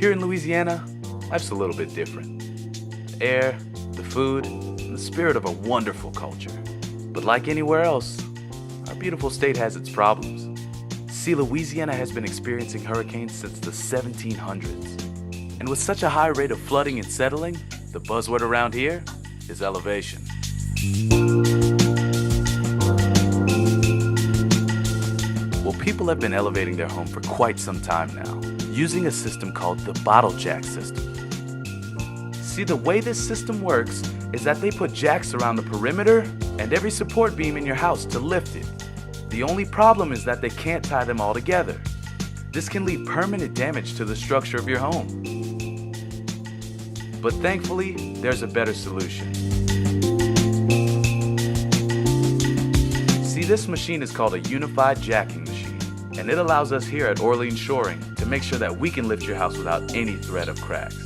Here in Louisiana, life's a little bit different. The air, the food, and the spirit of a wonderful culture. But like anywhere else, our beautiful state has its problems. See, Louisiana has been experiencing hurricanes since the 1700s. And with such a high rate of flooding and settling, the buzzword around here is elevation. Well, people have been elevating their home for quite some time now, using a system called the bottle jack system. See, the way this system works is that they put jacks around the perimeter and every support beam in your house to lift it. The only problem is that they can't tie them all together. This can leave permanent damage to the structure of your home. But thankfully, there's a better solution. See, this machine is called a unified jacking machine, and it allows us here at Orleans Shoring to make sure that we can lift your house without any threat of cracks.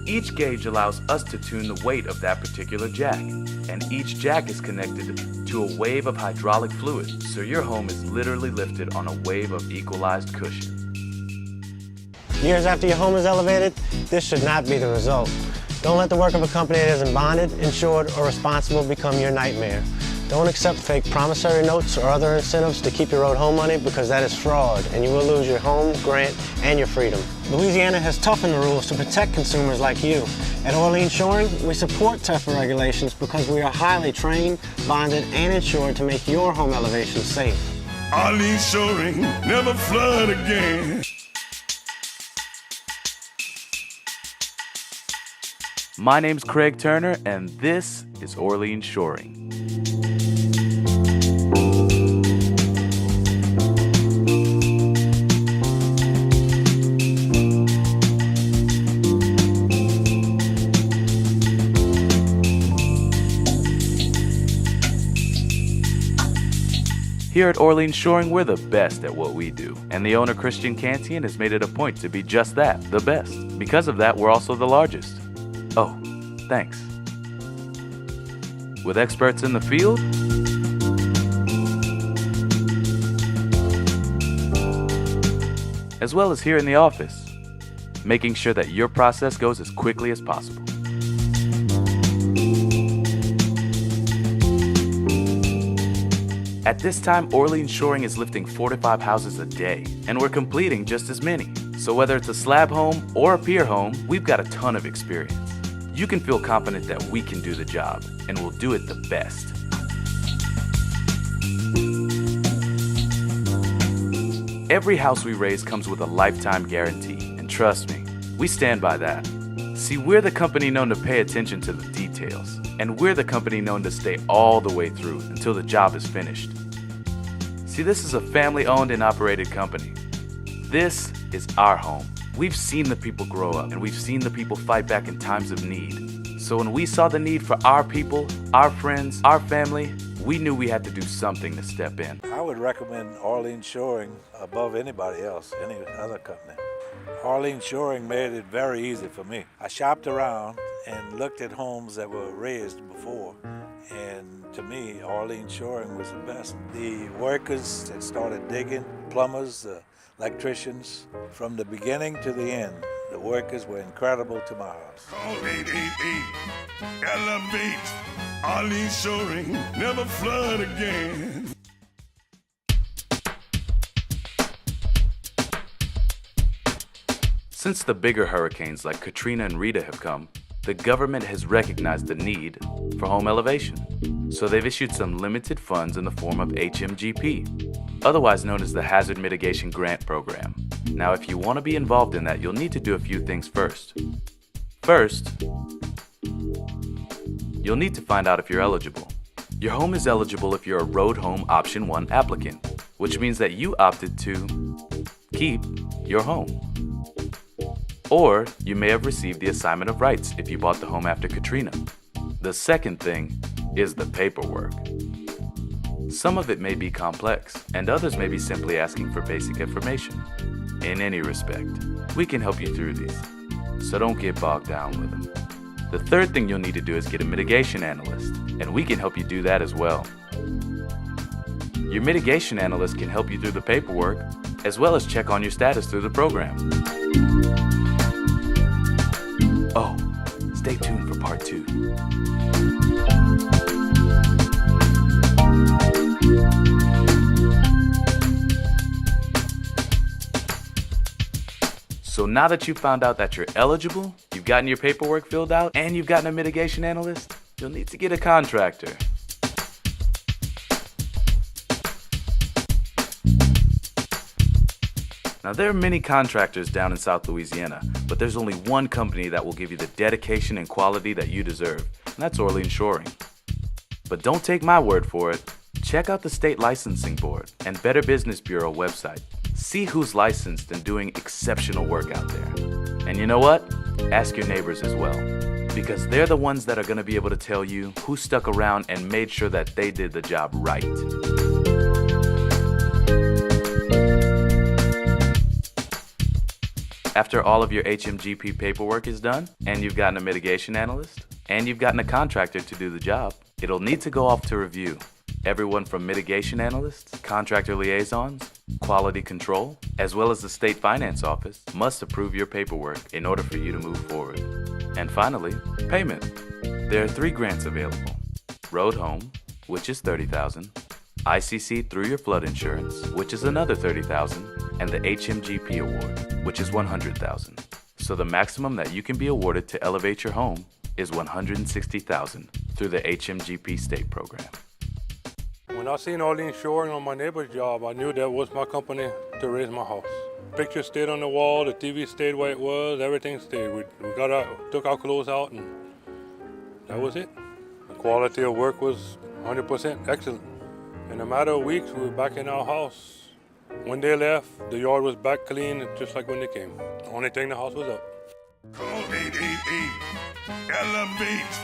Each gauge allows us to tune the weight of that particular jack, and each jack is connected to a wave of hydraulic fluid, so your home is literally lifted on a wave of equalized cushion. Years after your home is elevated, this should not be the result. Don't let the work of a company that isn't bonded, insured, or responsible become your nightmare. Don't accept fake promissory notes or other incentives to keep your owed home money, because that is fraud and you will lose your home, grant, and your freedom. Louisiana has toughened the rules to protect consumers like you. At Orleans Shoring, we support tougher regulations because we are highly trained, bonded, and insured to make your home elevation safe. Orleans Shoring, never flood again. My name's Craig Turner, and this is Orleans Shoring. Here at Orleans Shoring, we're the best at what we do, and the owner, Christian Cantian, has made it a point to be just that, the best. Because of that, we're also the largest. Oh, thanks. With experts in the field, as well as here in the office, making sure that your process goes as quickly as possible. At this time, Orleans Shoring is lifting 4 to 5 houses a day, and we're completing just as many. So whether it's a slab home or a pier home, we've got a ton of experience. You can feel confident that we can do the job, and we'll do it the best. Every house we raise comes with a lifetime guarantee, and trust me, we stand by that. See, we're the company known to pay attention to the details, and we're the company known to stay all the way through until the job is finished. See, this is a family-owned and operated company. This is our home. We've seen the people grow up, and we've seen the people fight back in times of need. So when we saw the need for our people, our friends, our family, we knew we had to do something to step in. I would recommend Orleans Shoring above anybody else, any other company. Orleans Shoring made it very easy for me. I shopped around and looked at homes that were raised before, and to me, Orleans Shoring was the best. The workers that started digging, plumbers, electricians, from the beginning to the end, the workers were incredible to my house. Call 888, elevate. Orleans Shoring, never flood again. Since the bigger hurricanes like Katrina and Rita have come, the government has recognized the need for home elevation. So they've issued some limited funds in the form of HMGP, otherwise known as the Hazard Mitigation Grant Program. Now, if you want to be involved in that, you'll need to do a few things first. First, you'll need to find out if you're eligible. Your home is eligible if you're a Road Home Option 1 applicant, which means that you opted to keep your home. Or you may have received the assignment of rights if you bought the home after Katrina. The second thing is the paperwork. Some of it may be complex, and others may be simply asking for basic information. In any respect, we can help you through these, so don't get bogged down with them. The third thing you'll need to do is get a mitigation analyst, and we can help you do that as well. Your mitigation analyst can help you through the paperwork, as well as check on your status through the program. Oh, stay tuned for part 2. So now that you've found out that you're eligible, you've gotten your paperwork filled out, and you've gotten a mitigation analyst, you'll need to get a contractor. Now, there are many contractors down in South Louisiana, but there's only one company that will give you the dedication and quality that you deserve, and that's Orleans Shoring. But don't take my word for it. Check out the State Licensing Board and Better Business Bureau website. See who's licensed and doing exceptional work out there. And you know what? Ask your neighbors as well, because they're the ones that are going to be able to tell you who stuck around and made sure that they did the job right. After all of your HMGP paperwork is done, and you've gotten a mitigation analyst, and you've gotten a contractor to do the job, it'll need to go off to review. Everyone from mitigation analysts, contractor liaisons, quality control, as well as the state finance office must approve your paperwork in order for you to move forward. And finally, payment. There are 3 grants available. Road Home, which is $30,000, ICC through your flood insurance, which is another $30,000, and the HMGP award, which is $100,000. So the maximum that you can be awarded to elevate your home is $160,000 through the HMGP state program. When I seen Orleans Shoring on my neighbor's job, I knew that was my company to raise my house. Pictures stayed on the wall, the TV stayed where it was, everything stayed. We took our clothes out, and that was it. The quality of work was 100% excellent. In a matter of weeks, we were back in our house. When they left, the yard was back clean, just like when they came. The only thing, the house was up. Call 888 Elevate.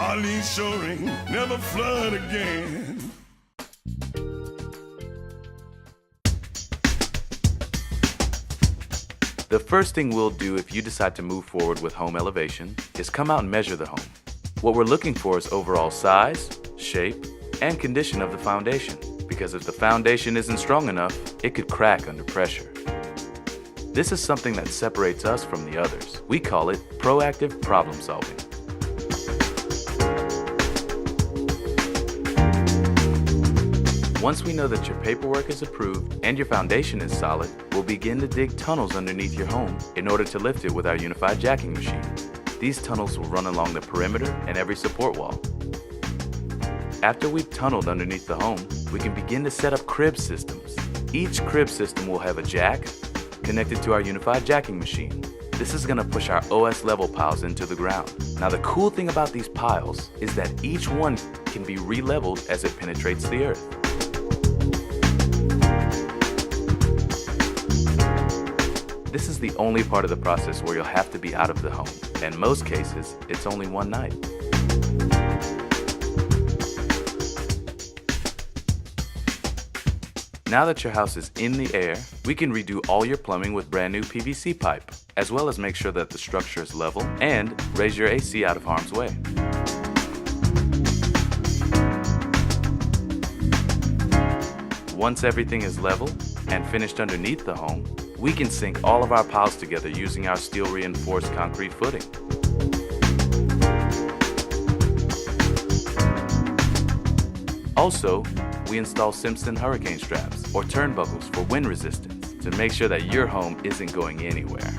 Orleans Shoring, never flood again. The first thing we'll do if you decide to move forward with home elevation is come out and measure the home. What we're looking for is overall size, shape, and condition of the foundation, because if the foundation isn't strong enough, it could crack under pressure. This is something that separates us from the others. We call it proactive problem solving. Once we know that your paperwork is approved and your foundation is solid, we'll begin to dig tunnels underneath your home in order to lift it with our unified jacking machine. These tunnels will run along the perimeter and every support wall. After we've tunneled underneath the home, we can begin to set up crib systems. Each crib system will have a jack connected to our unified jacking machine. This is going to push our OS level piles into the ground. Now the cool thing about these piles is that each one can be re-leveled as it penetrates the earth. This is the only part of the process where you'll have to be out of the home. In most cases, it's only one night. Now that your house is in the air, we can redo all your plumbing with brand new PVC pipe, as well as make sure that the structure is level and raise your AC out of harm's way. Once everything is level and finished underneath the home, we can sink all of our piles together using our steel reinforced concrete footing. Also, we install Simpson hurricane straps or turnbuckles for wind resistance to make sure that your home isn't going anywhere.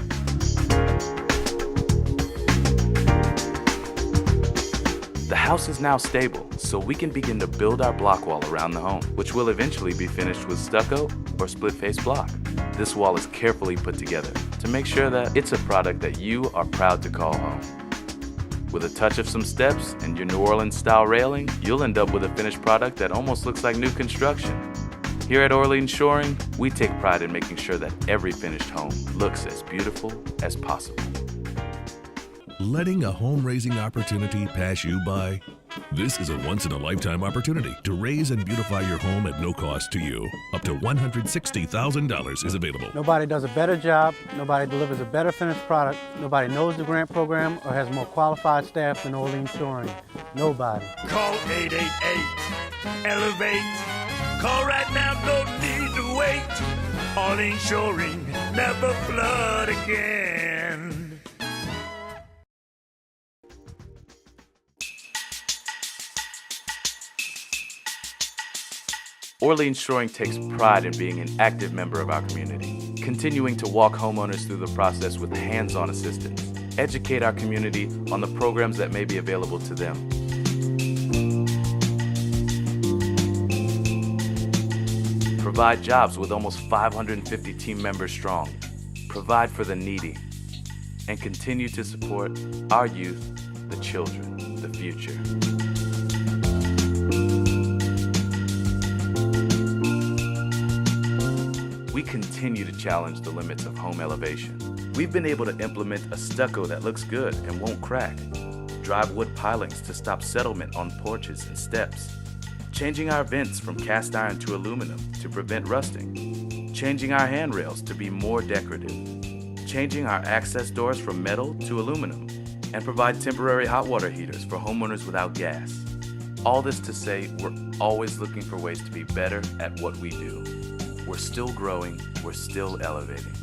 The house is now stable, so we can begin to build our block wall around the home, which will eventually be finished with stucco or split-face block. This wall is carefully put together to make sure that it's a product that you are proud to call home. With a touch of some steps and your New Orleans style railing, you'll end up with a finished product that almost looks like new construction. Here at Orleans Shoring, we take pride in making sure that every finished home looks as beautiful as possible. Letting a home raising opportunity pass you by? This is a once-in-a-lifetime opportunity to raise and beautify your home at no cost to you. Up to $160,000 is available. Nobody does a better job, nobody delivers a better finished product, nobody knows the grant program or has more qualified staff than Orleans Shoring. Nobody. Call 888 Elevate. Call right now, no need to wait. Orleans Shoring, never flood again. Orleans Shoring takes pride in being an active member of our community, continuing to walk homeowners through the process with hands-on assistance, educate our community on the programs that may be available to them. Provide jobs with almost 550 team members strong, provide for the needy, and continue to support our youth, the children, the future. We continue to challenge the limits of home elevation. We've been able to implement a stucco that looks good and won't crack, drive wood pilings to stop settlement on porches and steps, changing our vents from cast iron to aluminum to prevent rusting, changing our handrails to be more decorative, changing our access doors from metal to aluminum, and provide temporary hot water heaters for homeowners without gas. All this to say, we're always looking for ways to be better at what we do. We're still growing, we're still elevating.